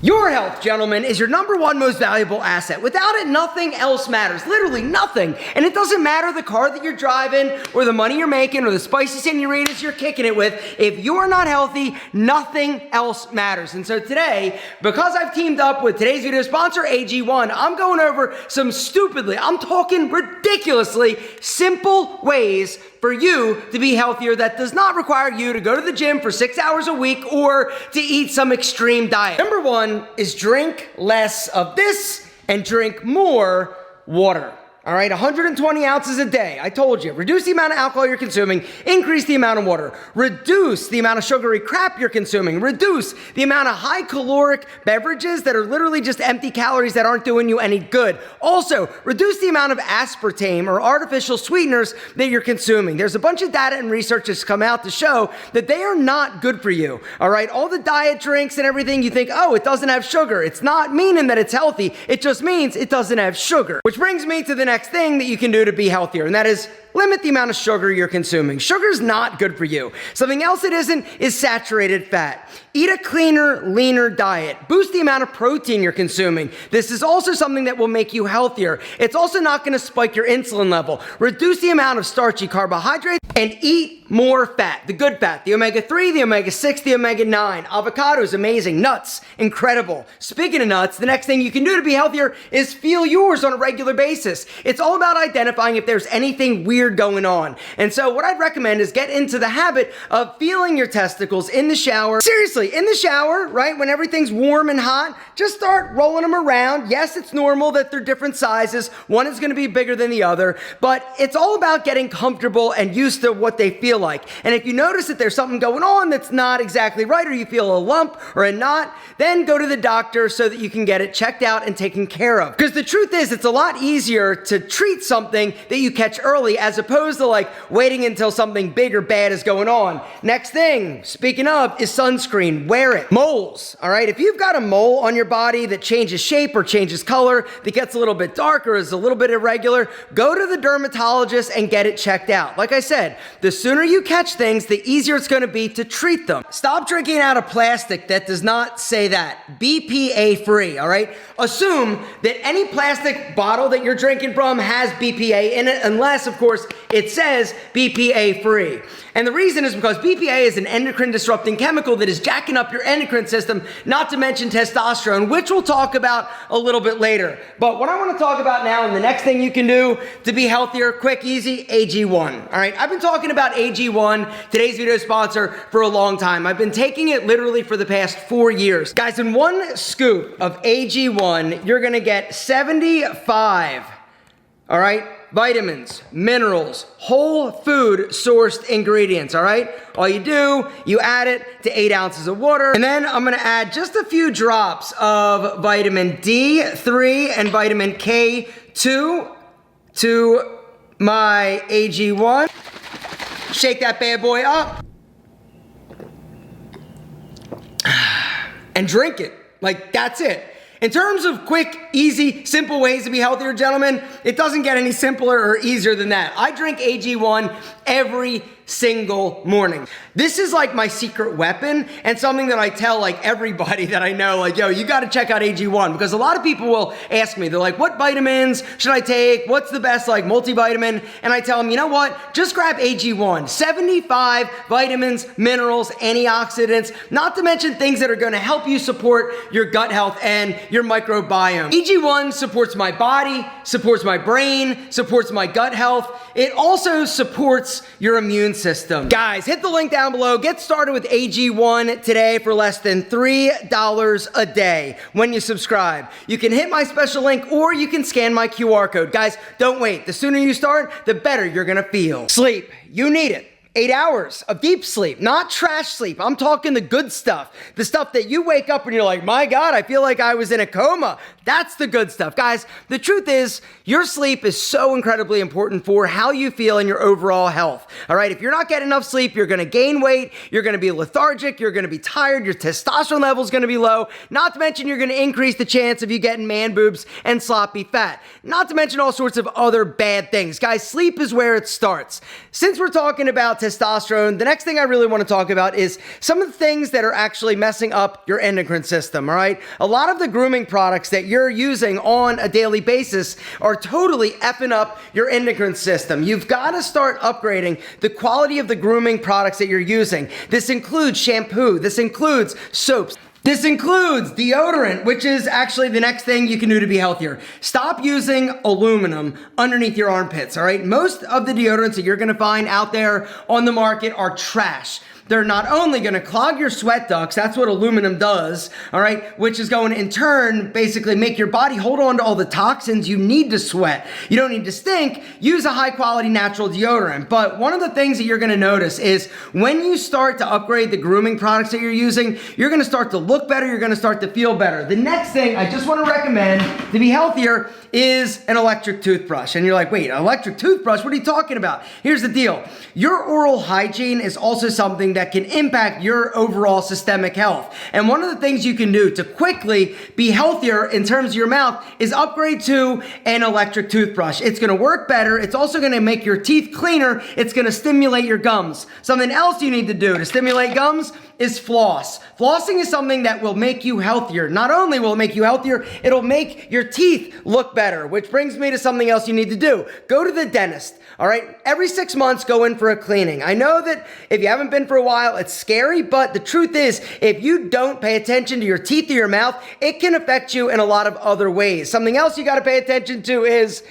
Your health, gentlemen, is your number one most valuable asset. Without it, nothing else matters. Literally nothing. And it doesn't matter the car that you're driving, or the money you're making, or the spicy senoritas you're kicking it with. If you're not healthy, nothing else matters. And so today, because I've teamed up with today's video sponsor, AG1, I'm going over some stupidly, I'm talking ridiculously simple ways for you to be healthier that does not require you to go to the gym for 6 hours a week or to eat some extreme diet. Number one is drink less of this and drink more water. All right, 120 ounces a day. I told you, reduce the amount of alcohol you're consuming, increase the amount of water, reduce the amount of sugary crap you're consuming, reduce the amount of high caloric beverages that are literally just empty calories that aren't doing you any good. Also, reduce the amount of aspartame or artificial sweeteners that you're consuming. There's a bunch of data and research that's come out to show that they are not good for you. All right, all the diet drinks and everything, you think, oh, it doesn't have sugar. It's not meaning that it's healthy. It just means it doesn't have sugar. Which brings me to the next thing that you can do to be healthier, and that is limit the amount of sugar you're consuming. Sugar's not good for you. Something else it isn't is saturated fat. Eat a cleaner, leaner diet. Boost the amount of protein you're consuming. This is also something that will make you healthier. It's also not going to spike your insulin level. Reduce the amount of starchy carbohydrates and eat more fat. The good fat, the omega-3, the omega-6, the omega-9. Avocados, amazing. Nuts, incredible. Speaking of nuts, the next thing you can do to be healthier is feel yours on a regular basis. It's all about identifying if there's anything weird going on. And so what I'd recommend is get into the habit of feeling your testicles in the shower. Seriously, in the shower, right? When everything's warm and hot, just start rolling them around. Yes, it's normal that they're different sizes. One is going to be bigger than the other, but it's all about getting comfortable and used to what they feel like. And if you notice that there's something going on that's not exactly right, or you feel a lump or a knot, then go to the doctor so that you can get it checked out and taken care of. Because the truth is, it's a lot easier to treat something that you catch early as opposed to like waiting until something big or bad is going on. Next thing, speaking of, is sunscreen. Wear it. Moles, all right? If you've got a mole on your body that changes shape or changes color, that gets a little bit dark or is a little bit irregular, go to the dermatologist and get it checked out. Like I said, the sooner you catch things, the easier it's going to be to treat them. Stop drinking out of plastic that does not say that. BPA free, all right? Assume that any plastic bottle that you're drinking from has BPA in it, unless, of course, it says BPA free. And the reason is because BPA is an endocrine-disrupting chemical that is jacking up your endocrine system, not to mention testosterone, which we'll talk about a little bit later. But what I want to talk about now, and the next thing you can do to be healthier, quick, easy, AG1. All right, I've been talking about AG1, today's video sponsor, for a long time. I've been taking it literally for the past 4 years. Guys, in one scoop of AG1, you're going to get 75, all right, vitamins, minerals, whole food sourced ingredients, all right? All you do, you add it to 8 ounces of water, and then I'm gonna add just a few drops of vitamin D3 and vitamin K2 to my AG1. Shake that bad boy up. And drink it. Like, that's it. In terms of quick, easy, simple ways to be healthier, gentlemen, it doesn't get any simpler or easier than that. I drink AG1 every single morning. This is like my secret weapon, and something that I tell like everybody that I know, like, yo, you gotta check out AG1, because a lot of people will ask me, they're like, what vitamins should I take? What's the best like multivitamin? And I tell them, you know what? Just grab AG1. 75 vitamins, minerals, antioxidants, not to mention things that are gonna help you support your gut health and your microbiome. AG1 supports my body, supports my brain, supports my gut health. It also supports your immune system. Guys, hit the link down below. Get started with AG1 today for less than $3 a day when you subscribe. You can hit my special link or you can scan my QR code. Guys, don't wait. The sooner you start, the better you're gonna feel. Sleep, you need it. 8 hours of deep sleep, not trash sleep. I'm talking the good stuff. The stuff that you wake up and you're like, my God, I feel like I was in a coma. That's the good stuff. Guys, the truth is, your sleep is so incredibly important for how you feel and your overall health. All right, if you're not getting enough sleep, you're gonna gain weight, you're gonna be lethargic, you're gonna be tired, your testosterone level is gonna be low, not to mention you're gonna increase the chance of you getting man boobs and sloppy fat, not to mention all sorts of other bad things. Guys, sleep is where it starts. Since we're talking about testosterone, the next thing I really want to talk about is some of the things that are actually messing up your endocrine system, all right? A lot of the grooming products that you're using on a daily basis are totally effing up your endocrine system. You've got to start upgrading the quality of the grooming products that you're using. This includes shampoo, this includes soaps. This includes deodorant, which is actually the next thing you can do to be healthier. Stop using aluminum underneath your armpits, all right? Most of the deodorants that you're gonna find out there on the market are trash. They're not only going to clog your sweat ducts, that's what aluminum does, all right, which is going to in turn basically make your body hold on to all the toxins you need to sweat. You don't need to stink. Use a high quality natural deodorant. But one of the things that you're going to notice is when you start to upgrade the grooming products that you're using, you're going to start to look better, you're going to start to feel better. The next thing I just want to recommend to be healthier is an electric toothbrush. And you're like, wait, an electric toothbrush? What are you talking about? Here's the deal. Your oral hygiene is also something that can impact your overall systemic health. And one of the things you can do to quickly be healthier in terms of your mouth is upgrade to an electric toothbrush. It's gonna work better. It's also gonna make your teeth cleaner. It's gonna stimulate your gums. Something else you need to do to stimulate gums is floss. Flossing is something that will make you healthier. Not only will it make you healthier, it'll make your teeth look better, which brings me to something else you need to do. Go to the dentist, all right? Every 6 months, go in for a cleaning. I know that if you haven't been for a while, it's scary, but the truth is, if you don't pay attention to your teeth or your mouth, it can affect you in a lot of other ways. Something else you gotta pay attention to is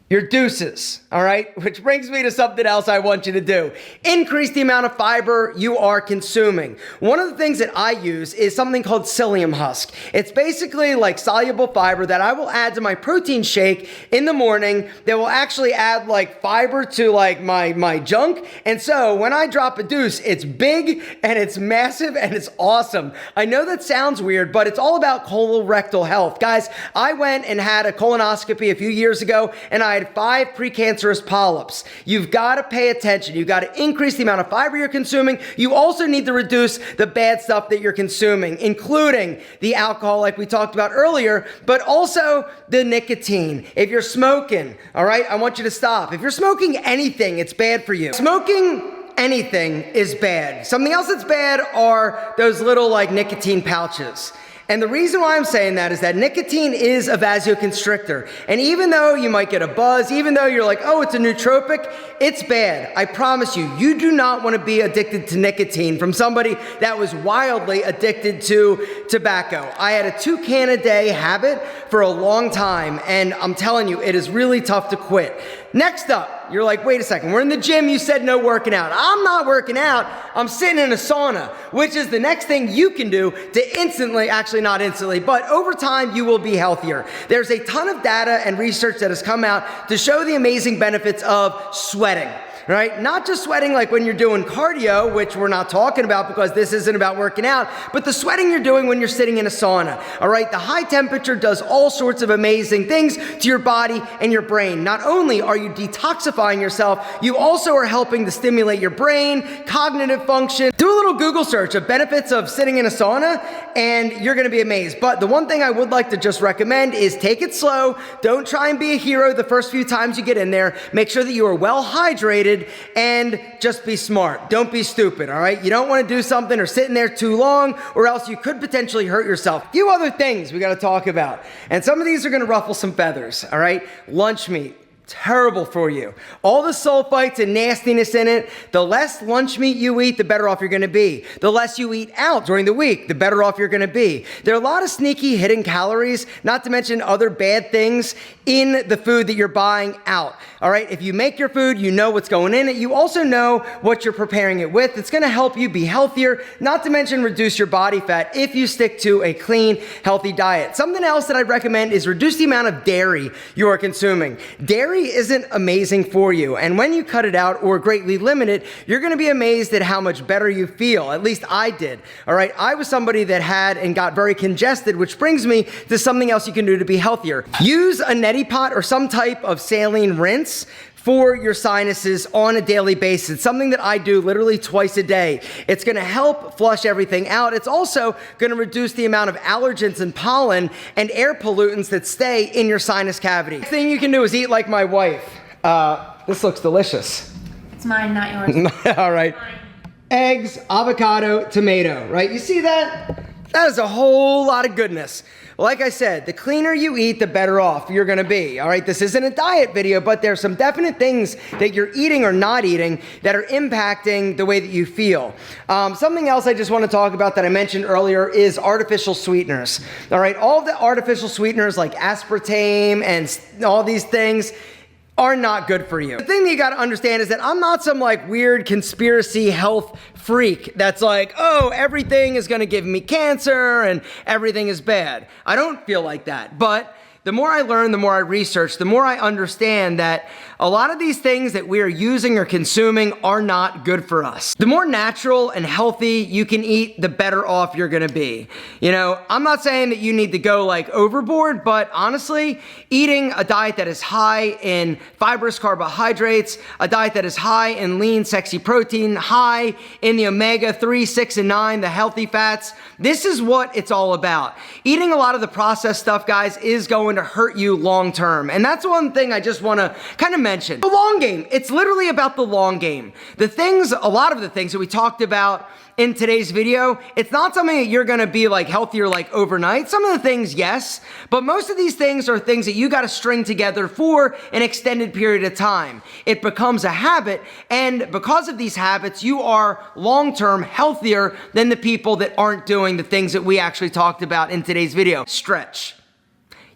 your deuces, all right? Which brings me to something else I want you to do. Increase the amount of fiber you are consuming. One of the things that I use is something called psyllium husk. It's basically like soluble fiber that I will add to my protein shake in the morning that will actually add like fiber to like my junk. And so when I drop a deuce, it's big and it's massive and it's awesome. I know that sounds weird, but it's all about colorectal health. Guys, I went and had a colonoscopy a few years ago and I had 5 precancerous polyps. You've got to pay attention. You've got to increase the amount of fiber you're consuming. You also need to reduce the bad stuff that you're consuming, including the alcohol like we talked about earlier, but also the nicotine. If you're smoking, all right, I want you to stop. If you're smoking anything, it's bad for you. Smoking anything is bad. Something else that's bad are those little like nicotine pouches. And the reason why I'm saying that is that nicotine is a vasoconstrictor. And even though you might get a buzz, even though you're like, oh, it's a nootropic, it's bad. I promise you, you do not want to be addicted to nicotine from somebody that was wildly addicted to tobacco. I had a 2-can-a-day habit for a long time, and I'm telling you, it is really tough to quit. Next up, you're like, wait a second, we're in the gym, you said no working out. I'm not working out, I'm sitting in a sauna, which is the next thing you can do to instantly, actually not instantly, but over time you will be healthier. There's a ton of data and research that has come out to show the amazing benefits of sweating. Right? Not just sweating like when you're doing cardio, which we're not talking about because this isn't about working out, but the sweating you're doing when you're sitting in a sauna. All right? The high temperature does all sorts of amazing things to your body and your brain. Not only are you detoxifying yourself, you also are helping to stimulate your brain, cognitive function. Do a little Google search of benefits of sitting in a sauna and you're going to be amazed. But the one thing I would like to just recommend is take it slow. Don't try and be a hero the first few times you get in there. Make sure that you are well hydrated and just be smart. Don't be stupid, all right? You don't want to do something or sit in there too long or else you could potentially hurt yourself. A few other things we got to talk about. And some of these are going to ruffle some feathers, all right? Lunch meat. Terrible for you. All the sulfites and nastiness in it, the less lunch meat you eat, the better off you're going to be. The less you eat out during the week, the better off you're going to be. There are a lot of sneaky hidden calories, not to mention other bad things in the food that you're buying out. All right, if you make your food, you know what's going in it. You also know what you're preparing it with. It's going to help you be healthier, not to mention reduce your body fat if you stick to a clean, healthy diet. Something else that I'd recommend is reduce the amount of dairy you are consuming. Dairy isn't amazing for you, and when you cut it out or greatly limit it, you're going to be amazed at how much better you feel. At least I did. All right, I was somebody that had and got very congested, which brings me to something else you can do to be healthier. Use a neti pot or some type of saline rinse for your sinuses on a daily basis. It's something that I do literally twice a day. It's gonna help flush everything out. It's also gonna reduce the amount of allergens and pollen and air pollutants that stay in your sinus cavity. The thing you can do is eat like my wife. This looks delicious. It's mine, not yours. All right. Eggs, avocado, tomato, right? You see that? That is a whole lot of goodness. Like I said, the cleaner you eat, the better off you're gonna be, all right? This isn't a diet video, but there's some definite things that you're eating or not eating that are impacting the way that you feel. Something else I just wanna talk about that I mentioned earlier is artificial sweeteners, all right? All of the artificial sweeteners like aspartame and all these things are not good for you. The thing that you gotta understand is that I'm not some like weird conspiracy health freak that's like, oh, everything is gonna give me cancer and everything is bad. I don't feel like that, but the more I learn, the more I research, the more I understand that a lot of these things that we are using or consuming are not good for us. The more natural and healthy you can eat, the better off you're gonna be. You know, I'm not saying that you need to go like overboard, but honestly, eating a diet that is high in fibrous carbohydrates, a diet that is high in lean, sexy protein, high in the omega-3, 6, and 9, the healthy fats, this is what it's all about. Eating a lot of the processed stuff, guys, is going to hurt you long term. And that's one thing I just want to kind of mention. The long game. It's literally about the long game. A lot of the things that we talked about in today's video, it's not something that you're gonna be like healthier like overnight. Some of the things, yes, but most of these things are things that you gotta string together for an extended period of time. It becomes a habit, and because of these habits, you are long-term healthier than the people that aren't doing the things that we actually talked about in today's video. Stretch.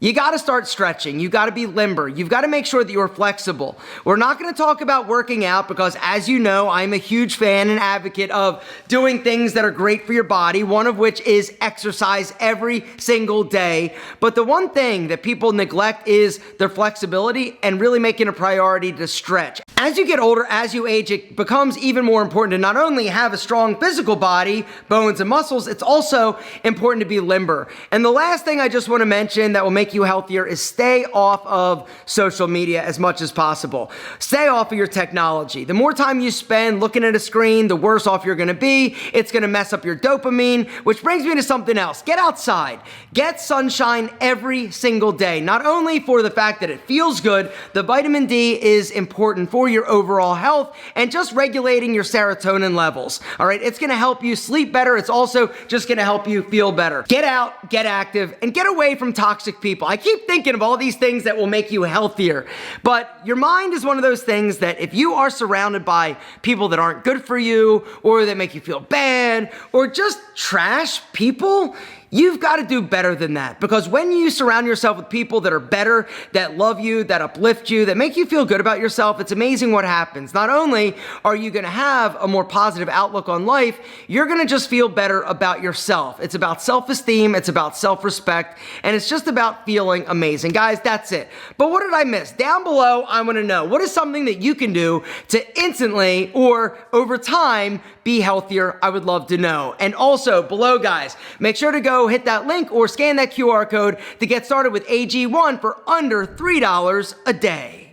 You gotta start stretching. You gotta be limber. You've gotta make sure that you're flexible. We're not gonna talk about working out because, as you know, I'm a huge fan and advocate of doing things that are great for your body, one of which is exercise every single day. But the one thing that people neglect is their flexibility and really making a priority to stretch. As you get older, as you age, it becomes even more important to not only have a strong physical body, bones and muscles, it's also important to be limber. And the last thing I just wanna mention that will make you healthier is stay off of social media as much as possible. Stay off of your technology. The more time you spend looking at a screen, the worse off you're gonna be. It's gonna mess up your dopamine, which brings me to something else. Get outside. Get sunshine every single day. Not only for the fact that it feels good, the vitamin D is important for your overall health and just regulating your serotonin levels. All right, it's gonna help you sleep better. It's also just gonna help you feel better. Get out, get active, and get away from toxic people. I keep thinking of all these things that will make you healthier, but your mind is one of those things that if you are surrounded by people that aren't good for you or that make you feel bad or just trash people, you've got to do better than that, because when you surround yourself with people that are better, that love you, that uplift you, that make you feel good about yourself, it's amazing what happens. Not only are you going to have a more positive outlook on life, you're going to just feel better about yourself. It's about self-esteem, it's about self-respect, and it's just about feeling amazing. Guys, that's it. But what did I miss? Down below, I want to know, what is something that you can do to instantly or over time be healthier? I would love to know. And also below, guys, make sure to go hit that link or scan that QR code to get started with AG1 for under $3 a day.